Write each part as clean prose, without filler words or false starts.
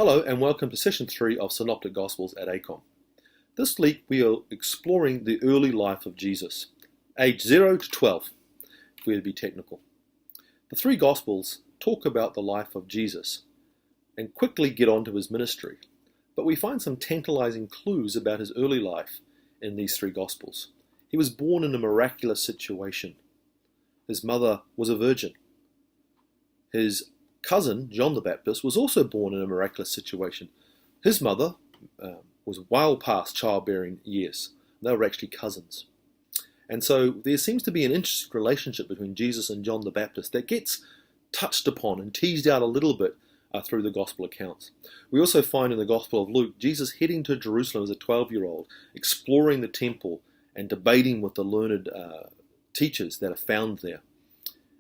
Hello and welcome to Session 3 of Synoptic Gospels at ACOM. This week we are exploring the early life of Jesus, age 0 to 12, if we were to be technical. The three Gospels talk about the life of Jesus and quickly get on to his ministry, but we find some tantalizing clues about his early life in these three Gospels. He was born in a miraculous situation. His mother was a virgin. His cousin, John the Baptist, was also born in a miraculous situation. His mother was well past childbearing years. They were actually cousins. And so there seems to be an interesting relationship between Jesus and John the Baptist that gets touched upon and teased out a little bit through the Gospel accounts. We also find in the Gospel of Luke, Jesus heading to Jerusalem as a 12-year-old, exploring the temple and debating with the learned teachers that are found there.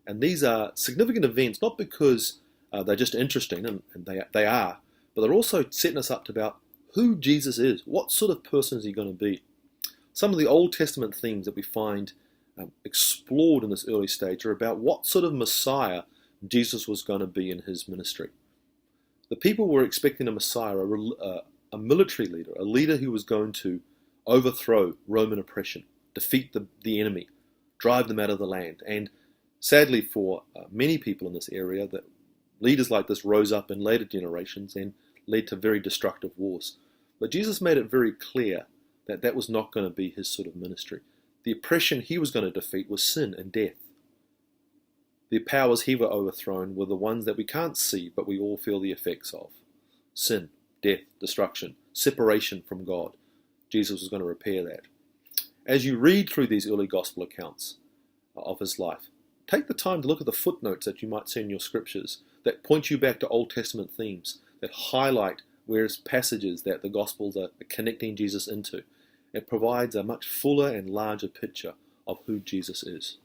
And these are significant events, not because they're just interesting, and they are, but they're also setting us up to about who Jesus is. What sort of person is he going to be? Some of the Old Testament themes that we find explored in this early stage are about what sort of Messiah Jesus was going to be in his ministry. The people were expecting a Messiah, a military leader, a leader who was going to overthrow Roman oppression, defeat the enemy, drive them out of the land. And sadly for many people in this area, that leaders like this rose up in later generations and led to very destructive wars. But Jesus made it very clear that that was not going to be his sort of ministry. The oppression he was going to defeat was sin and death. The powers he were overthrown were the ones that we can't see, but we all feel the effects of. Sin, death, destruction, separation from God. Jesus was going to repair that. As you read through these early gospel accounts of his life, take the time to look at the footnotes that you might see in your scriptures that point you back to Old Testament themes, that highlight various passages that the Gospels are connecting Jesus into. It provides a much fuller and larger picture of who Jesus is.